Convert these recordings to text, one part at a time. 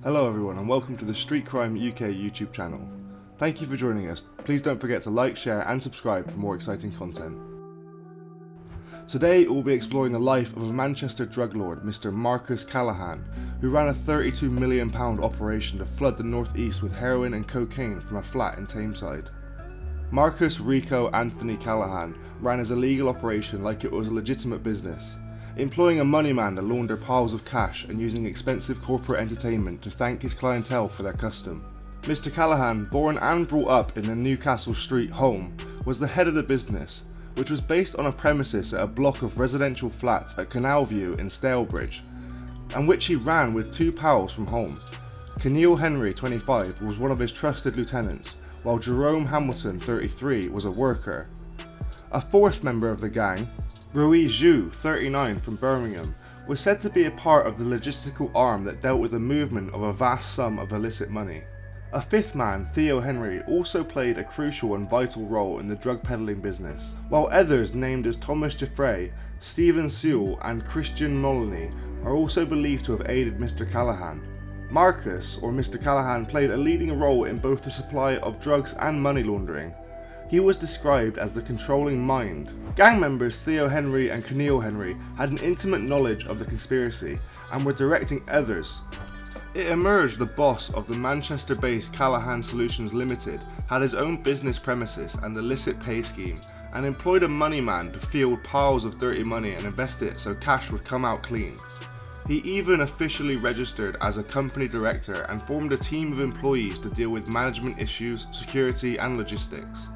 Hello everyone and welcome to the Street Crime UK YouTube channel. Thank you for joining us. Please don't forget to like, share and subscribe for more exciting content. Today we'll be exploring the life of a Manchester drug lord, Mr. Marcus Callaghan, who ran a £32 million operation to flood the northeast with heroin and cocaine from a flat in Tameside. Marcus Rico Anthony Callaghan ran his illegal operation like it was a legitimate business, employing a money man to launder piles of cash and using expensive corporate entertainment to thank his clientele for their custom. Mr. Callaghan, born and brought up in the Newcastle Street home, was the head of the business, which was based on a premises at a block of residential flats at Canal View in Stalebridge, and which he ran with two pals from home. Keneal Henry, 25, was one of his trusted lieutenants, while Jerome Hamilton, 33, was a worker. A fourth member of the gang, Rui Zhu, 39, from Birmingham, was said to be a part of the logistical arm that dealt with the movement of a vast sum of illicit money. A fifth man, Theo Henry, also played a crucial and vital role in the drug peddling business, while others named as Thomas Jeffrey, Stephen Sewell and Christian Molyneux are also believed to have aided Mr. Callaghan. Marcus, or Mr. Callaghan, played a leading role in both the supply of drugs and money laundering. He was described as the controlling mind. Gang members Theo Henry and Keneal Henry had an intimate knowledge of the conspiracy and were directing others. It emerged the boss of the Manchester-based Callaghan Solutions Limited had his own business premises and illicit pay scheme, and employed a money man to field piles of dirty money and invest it so cash would come out clean. He even officially registered as a company director and formed a team of employees to deal with management issues, security and logistics.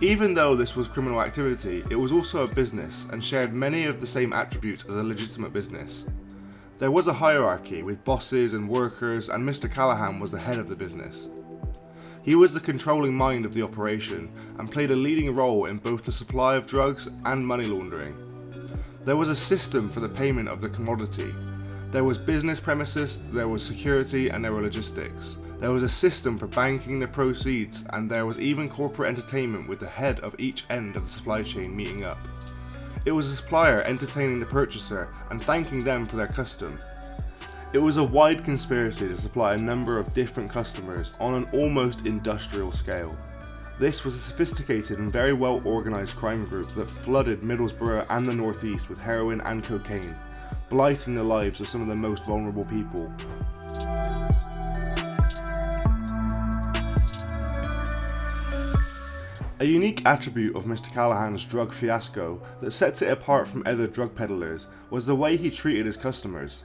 Even though this was criminal activity, it was also a business and shared many of the same attributes as a legitimate business. There was a hierarchy with bosses and workers, and Mr. Callaghan was the head of the business. He was the controlling mind of the operation and played a leading role in both the supply of drugs and money laundering. There was a system for the payment of the commodity. There was business premises, there was security and there were logistics. There was a system for banking the proceeds, and there was even corporate entertainment with the head of each end of the supply chain meeting up. It was a supplier entertaining the purchaser and thanking them for their custom. It was a wide conspiracy to supply a number of different customers on an almost industrial scale. This was a sophisticated and very well organised crime group that flooded Middlesbrough and the northeast with heroin and cocaine, blighting the lives of some of the most vulnerable people. A unique attribute of Mr. Callaghan's drug fiasco that sets it apart from other drug peddlers was the way he treated his customers.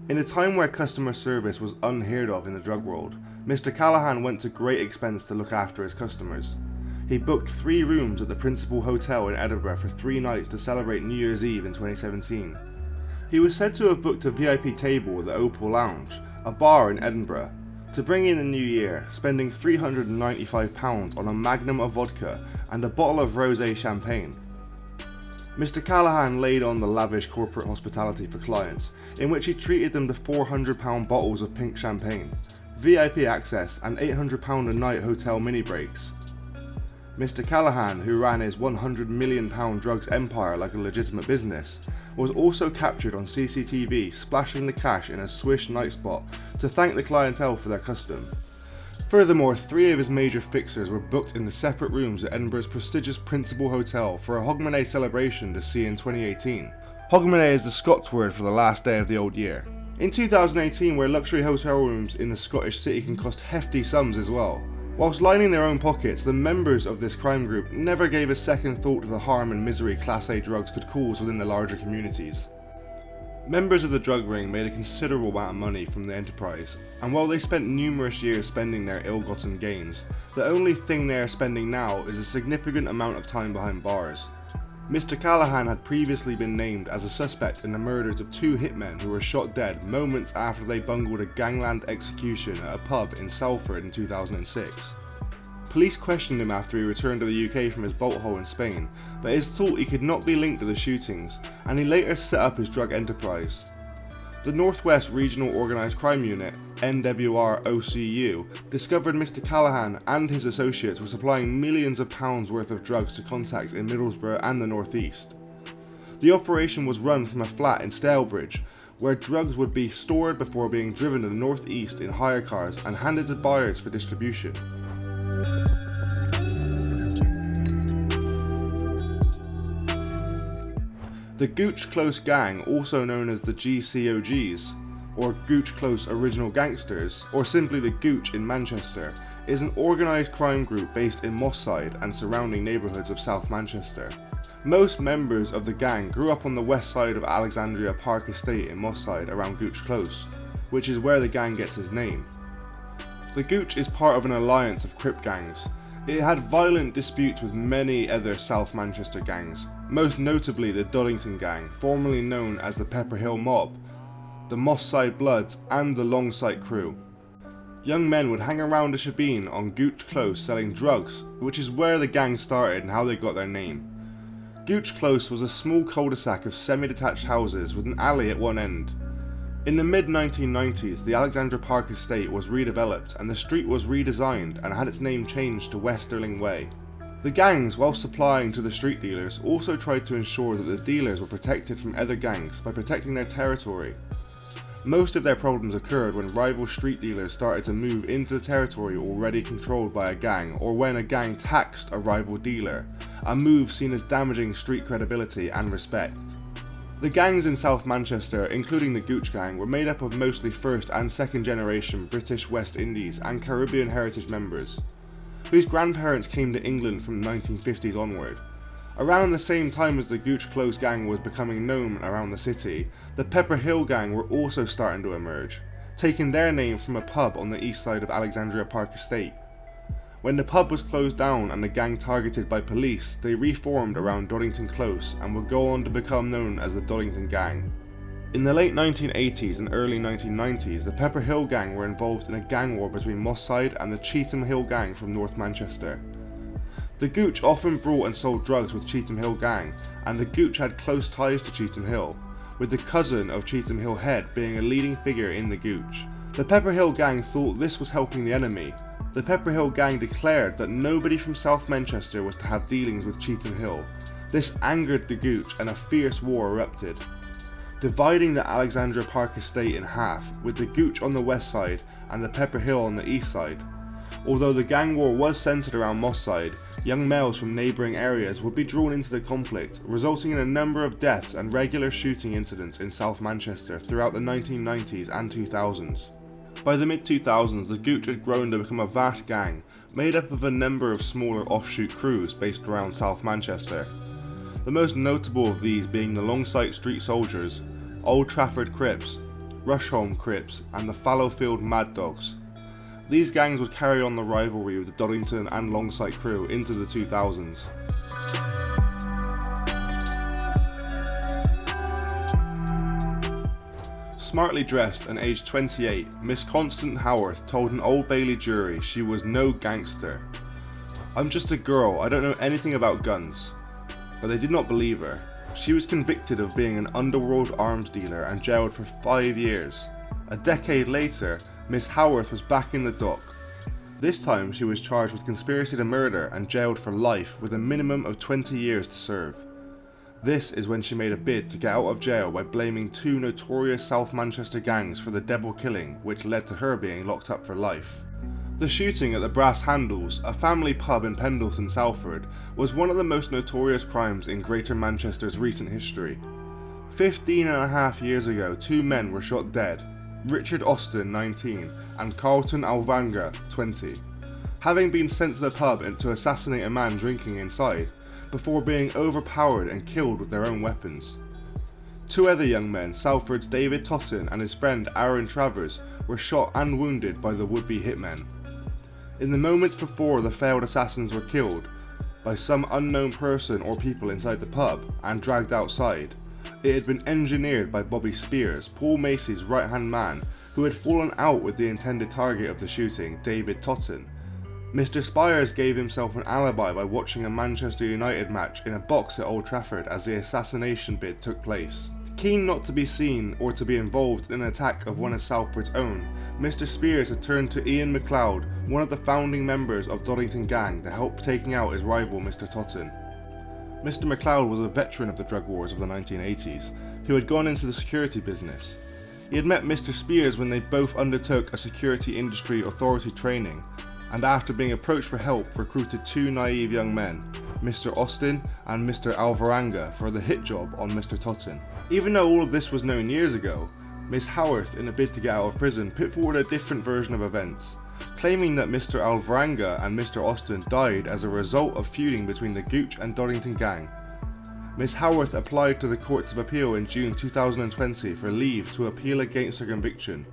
In a time where customer service was unheard of in the drug world, Mr. Callaghan went to great expense to look after his customers. He booked 3 rooms at the Principal Hotel in Edinburgh for 3 nights to celebrate New Year's Eve in 2017. He was said to have booked a VIP table at the Opal Lounge, a bar in Edinburgh, to bring in the new year, spending £395 on a magnum of vodka and a bottle of rosé champagne. Mr. Callaghan laid on the lavish corporate hospitality for clients, in which he treated them to £400 bottles of pink champagne, VIP access and £800 a night hotel mini breaks. Mr. Callaghan, who ran his £100 million drugs empire like a legitimate business, was also captured on CCTV splashing the cash in a swish night spot to thank the clientele for their custom. Furthermore, 3 of his major fixers were booked in the separate rooms at Edinburgh's prestigious Principal Hotel for a Hogmanay celebration to see in 2018. Hogmanay is the Scots word for the last day of the old year. In 2018, where luxury hotel rooms in the Scottish city can cost hefty sums as well. Whilst lining their own pockets, the members of this crime group never gave a second thought to the harm and misery Class A drugs could cause within the larger communities. Members of the drug ring made a considerable amount of money from the enterprise, and while they spent numerous years spending their ill-gotten gains, the only thing they are spending now is a significant amount of time behind bars. Mr. Callaghan had previously been named as a suspect in the murders of 2 hitmen who were shot dead moments after they bungled a gangland execution at a pub in Salford in 2006. Police questioned him after he returned to the UK from his bolt hole in Spain, but it is thought he could not be linked to the shootings, and he later set up his drug enterprise. The Northwest Regional Organised Crime Unit, NWR-OCU, discovered Mr. Callaghan and his associates were supplying millions of pounds worth of drugs to contacts in Middlesbrough and the northeast. The operation was run from a flat in Stalebridge, where drugs would be stored before being driven to the northeast in hire cars and handed to buyers for distribution. The Gooch Close Gang, also known as the GCOGs, or Gooch Close Original Gangsters, or simply the Gooch in Manchester, is an organised crime group based in Moss Side and surrounding neighbourhoods of South Manchester. Most members of the gang grew up on the west side of Alexandria Park Estate in Moss Side around Gooch Close, which is where the gang gets its name. The Gooch is part of an alliance of Crip gangs. It had violent disputes with many other South Manchester gangs, most notably the Doddington Gang, formerly known as the Pepper Hill Mob, the Moss Side Bloods and the Longsight Crew. Young men would hang around a shebeen on Gooch Close selling drugs, which is where the gang started and how they got their name. Gooch Close was a small cul-de-sac of semi-detached houses with an alley at one end. In the mid-1990s, the Alexandra Park Estate was redeveloped and the street was redesigned and had its name changed to Westerling Way. The gangs, while supplying to the street dealers, also tried to ensure that the dealers were protected from other gangs by protecting their territory. Most of their problems occurred when rival street dealers started to move into the territory already controlled by a gang, or when a gang taxed a rival dealer, a move seen as damaging street credibility and respect. The gangs in South Manchester, including the Gooch Gang, were made up of mostly first and second generation British West Indies and Caribbean heritage members, whose grandparents came to England from the 1950s onward. Around the same time as the Gooch Close Gang was becoming known around the city, the Pepper Hill Gang were also starting to emerge, taking their name from a pub on the east side of Alexandria Park Estate. When the pub was closed down and the gang targeted by police, they reformed around Doddington Close and would go on to become known as the Doddington Gang. In the late 1980s and early 1990s, the Pepper Hill Gang were involved in a gang war between Moss Side and the Cheetham Hill Gang from North Manchester. The Gooch often brought and sold drugs with Cheetham Hill Gang, and the Gooch had close ties to Cheetham Hill, with the cousin of Cheetham Hill Head being a leading figure in the Gooch. The Pepper Hill Gang thought this was helping the enemy. The Pepper Hill Gang declared that nobody from South Manchester was to have dealings with Cheetham Hill. This angered the Gooch and a fierce war erupted, dividing the Alexandra Park Estate in half, with the Gooch on the west side and the Pepper Hill on the east side. Although the gang war was centred around Moss Side, young males from neighbouring areas would be drawn into the conflict, resulting in a number of deaths and regular shooting incidents in South Manchester throughout the 1990s and 2000s. By the mid-2000s, the Gooch had grown to become a vast gang, made up of a number of smaller offshoot crews based around South Manchester. The most notable of these being the Longsight Street Soldiers, Old Trafford Crips, Rusholme Crips, and the Fallowfield Mad Dogs. These gangs would carry on the rivalry with the Doddington and Longsight crew into the 2000s. Smartly dressed and aged 28, Miss Constance Howarth told an Old Bailey jury she was no gangster. "I'm just a girl, I don't know anything about guns." But they did not believe her. She was convicted of being an underworld arms dealer and jailed for 5 years. A decade later, Miss Howarth was back in the dock. This time she was charged with conspiracy to murder and jailed for life with a minimum of 20 years to serve. This is when she made a bid to get out of jail by blaming 2 notorious South Manchester gangs for the Devil killing, which led to her being locked up for life. The shooting at the Brass Handles, a family pub in Pendleton, Salford, was one of the most notorious crimes in Greater Manchester's recent history. 15.5 years ago, 2 men were shot dead, Richard Austin, 19, and Carlton Alvanga, 20, having been sent to the pub to assassinate a man drinking inside, before being overpowered and killed with their own weapons. 2 other young men, Salford's David Totten and his friend Aaron Travers, were shot and wounded by the would-be hitmen. In the moments before the failed assassins were killed by some unknown person or people inside the pub and dragged outside, it had been engineered by Bobby Spears, Paul Macy's right-hand man, who had fallen out with the intended target of the shooting, David Totten. Mr. Spires gave himself an alibi by watching a Manchester United match in a box at Old Trafford as the assassination bid took place. Keen not to be seen or to be involved in an attack of one of Salford's own, Mr. Spears had turned to Ian MacLeod, one of the founding members of Doddington Gang, to help taking out his rival Mr. Totten. Mr. MacLeod was a veteran of the drug wars of the 1980s, who had gone into the security business. He had met Mr. Spears when they both undertook a security industry authority training, and after being approached for help, recruited two naive young men, Mr. Austin and Mr. Alvarenga, for the hit job on Mr. Totten. Even though all of this was known years ago, Miss Howarth, in a bid to get out of prison, put forward a different version of events, claiming that Mr. Alvarenga and Mr. Austin died as a result of feuding between the Gooch and Doddington gang. Miss Howarth applied to the Courts of Appeal in June 2020 for leave to appeal against her conviction,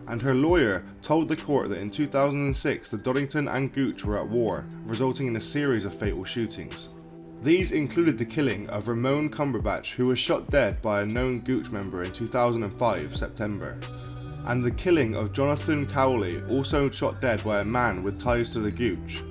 and her lawyer told the court that in 2006 the Doddington and Gooch were at war, resulting in a series of fatal shootings. These included the killing of Ramon Cumberbatch, who was shot dead by a known Gooch member in 2005 September, and the killing of Jonathan Cowley, also shot dead by a man with ties to the Gooch.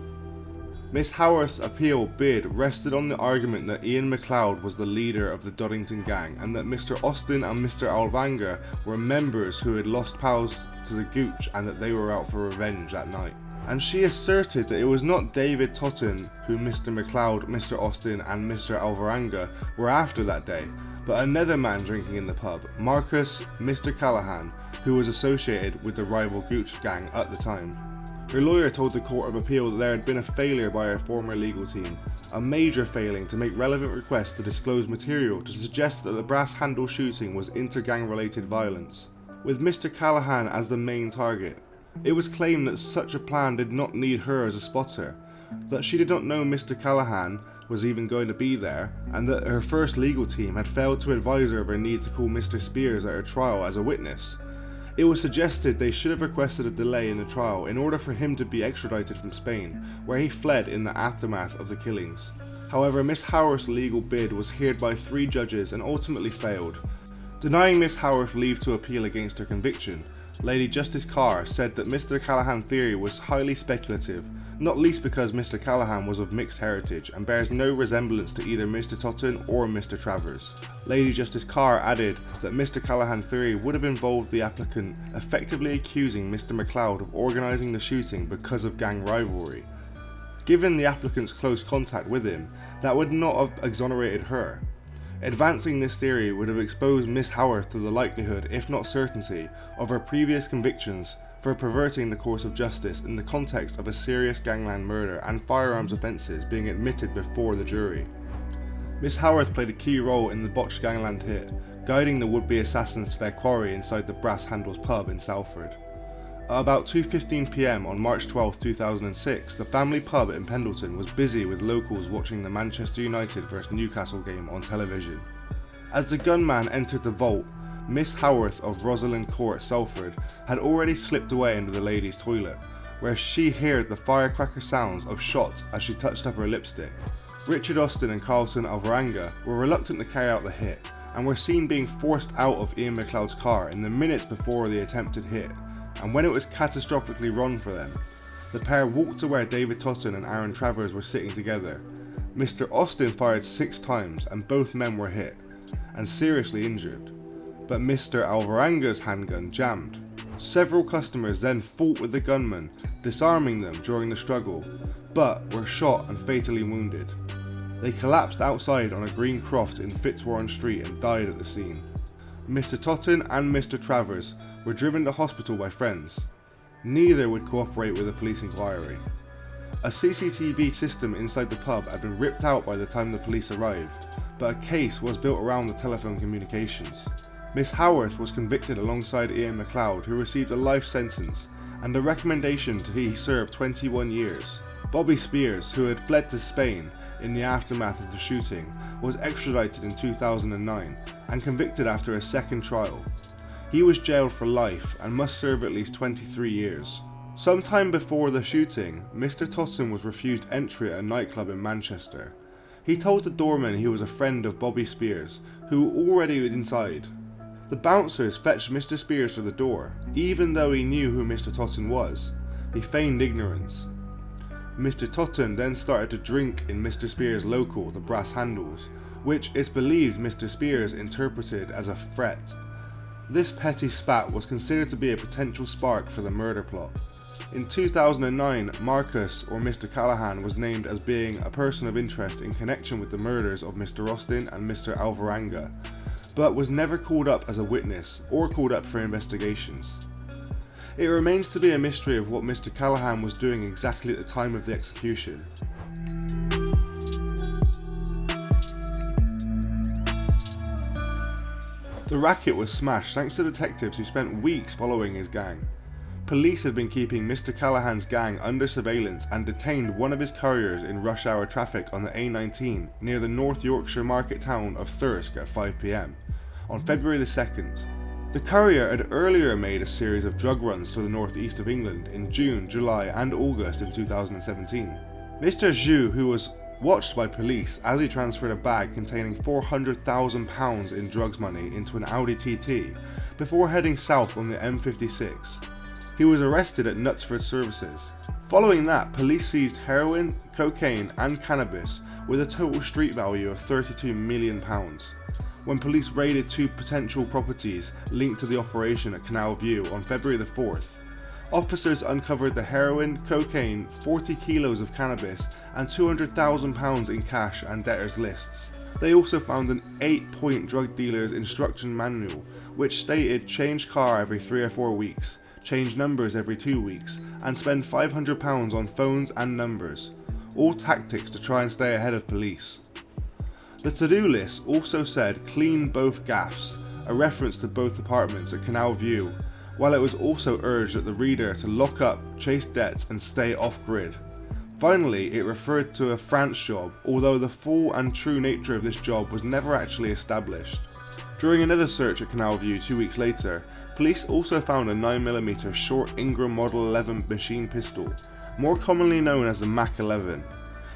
Miss Howarth's appeal bid rested on the argument that Ian MacLeod was the leader of the Doddington gang and that Mr. Austin and Mr. Alvarenga were members who had lost pals to the Gooch and that they were out for revenge that night. And she asserted that it was not David Totten who Mr. MacLeod, Mr. Austin and Mr. Alvarenga were after that day, but another man drinking in the pub, Marcus Mr. Callaghan, who was associated with the rival Gooch gang at the time. Her lawyer told the Court of Appeal that there had been a failure by her former legal team, a major failing to make relevant requests to disclose material to suggest that the brass handle shooting was inter-gang related violence, with Mr. Callaghan as the main target. It was claimed that such a plan did not need her as a spotter, that she did not know Mr. Callaghan was even going to be there, and that her first legal team had failed to advise her of her need to call Mr. Spears at her trial as a witness. It was suggested they should have requested a delay in the trial in order for him to be extradited from Spain, where he fled in the aftermath of the killings. However, Miss Howarth's legal bid was heard by 3 judges and ultimately failed. Denying Miss Howarth leave to appeal against her conviction, Lady Justice Carr said that Mr. Callaghan's theory was highly speculative, not least because Mr. Callaghan was of mixed heritage and bears no resemblance to either Mr. Totten or Mr. Travers. Lady Justice Carr added that Mr. Callaghan's theory would have involved the applicant effectively accusing Mr. MacLeod of organising the shooting because of gang rivalry. Given the applicant's close contact with him, that would not have exonerated her. Advancing this theory would have exposed Miss Howarth to the likelihood, if not certainty, of her previous convictions for perverting the course of justice in the context of a serious gangland murder and firearms offences being admitted before the jury. Miss Howarth played a key role in the botched gangland hit, guiding the would-be assassins to their quarry inside the Brass Handles pub in Salford. At about 2:15 PM on March 12, 2006, the family pub in Pendleton was busy with locals watching the Manchester United vs Newcastle game on television. As the gunman entered the vault, Miss Howarth of Rosalind Court, Salford, had already slipped away into the ladies' toilet, where she heard the firecracker sounds of shots as she touched up her lipstick. Richard Austin and Carlton Alvarenga were reluctant to carry out the hit, and were seen being forced out of Ian MacLeod's car in the minutes before the attempted hit, and when it was catastrophically wrong for them. The pair walked to where David Totten and Aaron Travers were sitting together. Mr. Austin fired 6 times and both men were hit, and seriously injured, but Mr. Alvarenga's handgun jammed. Several customers then fought with the gunman, disarming them during the struggle, but were shot and fatally wounded. They collapsed outside on a green croft in Fitzwarren Street and died at the scene. Mr. Totten and Mr. Travers were driven to hospital by friends. Neither would cooperate with a police inquiry. A CCTV system inside the pub had been ripped out by the time the police arrived, but a case was built around the telephone communications. Miss Howarth was convicted alongside Ian MacLeod, who received a life sentence and a recommendation to he serve 21 years. Bobby Spears, who had fled to Spain in the aftermath of the shooting, was extradited in 2009 and convicted after a second trial. He was jailed for life and must serve at least 23 years. Sometime before the shooting, Mr. Totten was refused entry at a nightclub in Manchester. He told the doorman he was a friend of Bobby Spears, who already was inside. The bouncers fetched Mr. Spears to the door, even though he knew who Mr. Totten was. He feigned ignorance. Mr. Totten then started to drink in Mr. Spears' local, the Brass Handles, which it's believed Mr. Spears interpreted as a threat. This petty spat was considered to be a potential spark for the murder plot. In 2009, Marcus, or Mr. Callaghan, was named as being a person of interest in connection with the murders of Mr. Austin and Mr. Alvarenga, but was never called up as a witness or called up for investigations. It remains to be a mystery of what Mr. Callaghan was doing exactly at the time of the execution. The racket was smashed thanks to detectives who spent weeks following his gang. Police had been keeping Mr. Callaghan's gang under surveillance and detained one of his couriers in rush hour traffic on the A19 near the North Yorkshire market town of Thirsk at 5 PM on February the 2nd. The courier had earlier made a series of drug runs to the northeast of England in June, July and August in 2017. Mr. Zhu, who was watched by police as he transferred a bag containing £400,000 in drugs money into an Audi TT before heading south on the M56. He was arrested at Knutsford Services. Following that, police seized heroin, cocaine and cannabis with a total street value of £32 million. When police raided 2 potential properties linked to the operation at Canal View on February the 4th, officers uncovered the heroin, cocaine, 40 kilos of cannabis and £200,000 in cash and debtors lists. They also found an 8-point drug dealer's instruction manual which stated change car every 3 or 4 weeks, change numbers every 2 weeks and spend £500 on phones and numbers, all tactics to try and stay ahead of police. The to-do list also said clean both gaffs, a reference to both apartments at Canal View, while it was also urged at the reader to lock up, chase debts and stay off-grid. Finally, it referred to a France job, although the full and true nature of this job was never actually established. During another search at Canal View 2 weeks later, police also found a 9mm short Ingram Model 11 machine pistol, more commonly known as the Mac 11.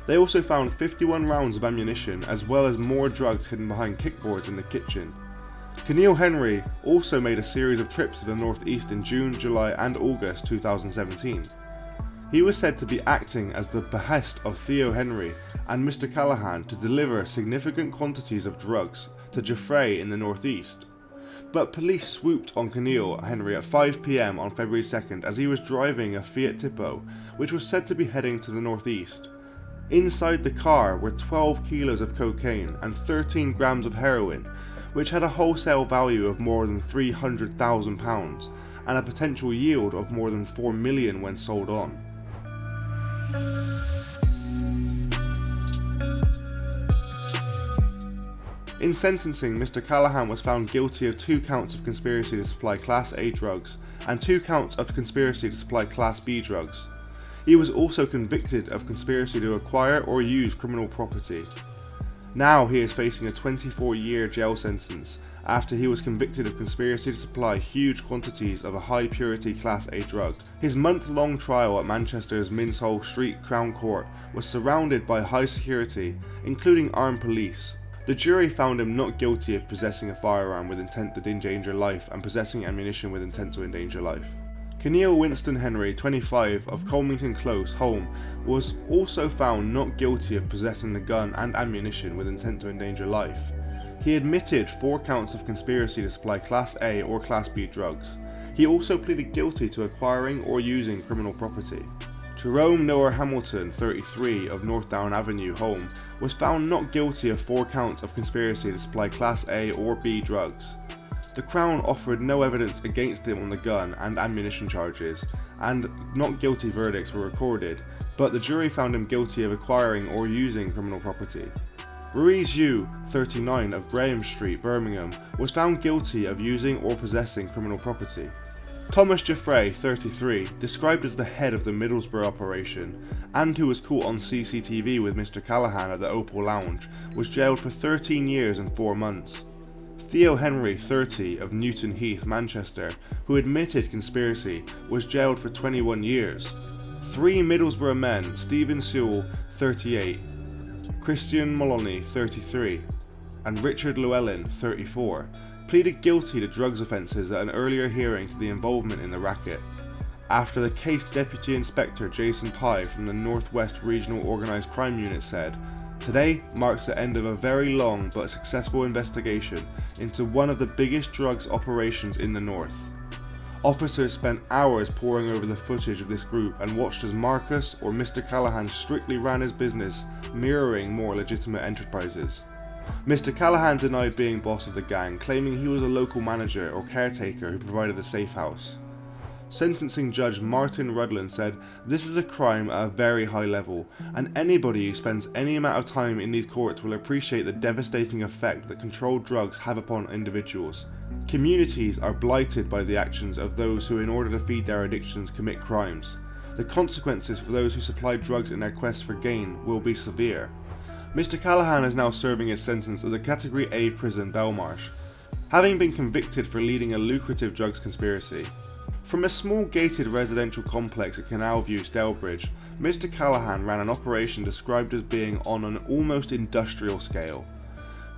They also found 51 rounds of ammunition as well as more drugs hidden behind kickboards in the kitchen. Keneal Henry also made a series of trips to the northeast in June, July and August 2017. He was said to be acting as the behest of Theo Henry and Mr. Callaghan to deliver significant quantities of drugs to Geoffrey in the northeast. But police swooped on Keneal Henry at 5 PM on February 2nd as he was driving a Fiat Tipo, which was said to be heading to the northeast. Inside the car were 12 kilos of cocaine and 13 grams of heroin, which had a wholesale value of more than £300,000 and a potential yield of more than £4 million when sold on. In sentencing, Mr. Callaghan was found guilty of 2 counts of conspiracy to supply Class A drugs and 2 counts of conspiracy to supply Class B drugs. He was also convicted of conspiracy to acquire or use criminal property. Now he is facing a 24-year jail sentence after he was convicted of conspiracy to supply huge quantities of a high-purity Class A drug. His month-long trial at Manchester's Minshull Street Crown Court was surrounded by high security, including armed police. The jury found him not guilty of possessing a firearm with intent to endanger life and possessing ammunition with intent to endanger life. Keneal Winston Henry, 25, of Colmington Close, Holme, was also found not guilty of possessing the gun and ammunition with intent to endanger life. He admitted 4 counts of conspiracy to supply Class A or Class B drugs. He also pleaded guilty to acquiring or using criminal property. Jerome Noah Hamilton, 33, of Northdown Avenue, Holme, was found not guilty of 4 counts of conspiracy to supply Class A or B drugs. The Crown offered no evidence against him on the gun and ammunition charges, and not guilty verdicts were recorded, but the jury found him guilty of acquiring or using criminal property. Ruiz Yu, 39, of Graham Street, Birmingham, was found guilty of using or possessing criminal property. Thomas Geoffrey, 33, described as the head of the Middlesbrough operation, and who was caught on CCTV with Mr. Callaghan at the Opal Lounge, was jailed for 13 years and 4 months. Theo Henry, 30, of Newton Heath, Manchester, who admitted conspiracy, was jailed for 21 years. 3 Middlesbrough men, Stephen Sewell, 38, Christian Moloney, 33, and Richard Llewellyn, 34, pleaded guilty to drugs offences at an earlier hearing to the involvement in the racket. After the case, Deputy Inspector Jason Pye from the North West Regional Organised Crime Unit said, "Today marks the end of a very long but successful investigation into one of the biggest drugs operations in the North." Officers spent hours poring over the footage of this group and watched as Marcus or Mr. Callaghan strictly ran his business, mirroring more legitimate enterprises. Mr. Callaghan denied being boss of the gang, claiming he was a local manager or caretaker who provided a safe house. Sentencing judge Martin Rudland said, "This is a crime at a very high level, and anybody who spends any amount of time in these courts will appreciate the devastating effect that controlled drugs have upon individuals. Communities are blighted by the actions of those who, in order to feed their addictions, commit crimes. The consequences for those who supply drugs in their quest for gain will be severe." Mr. Callaghan is now serving his sentence at the Category A prison Belmarsh, having been convicted for leading a lucrative drugs conspiracy. From a small gated residential complex at Canal View, Stalybridge, Mr. Callaghan ran an operation described as being on an almost industrial scale.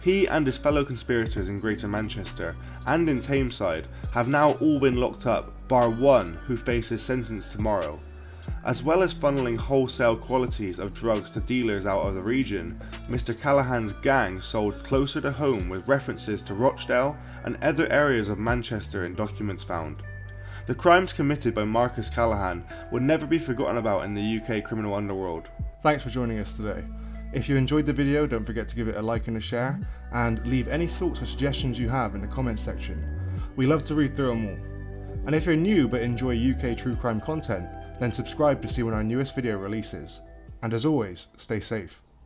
He and his fellow conspirators in Greater Manchester and in Tameside have now all been locked up, bar one who faces sentence tomorrow. As well as funneling wholesale quantities of drugs to dealers out of the region, Mr. Callaghan's gang sold closer to home with references to Rochdale and other areas of Manchester in documents found. The crimes committed by Marcus Callaghan would never be forgotten about in the UK criminal underworld. Thanks for joining us today. If you enjoyed the video, don't forget to give it a like and a share, and leave any thoughts or suggestions you have in the comments section. We love to read through them all. And if you're new but enjoy UK true crime content, then subscribe to see when our newest video releases. And as always, stay safe.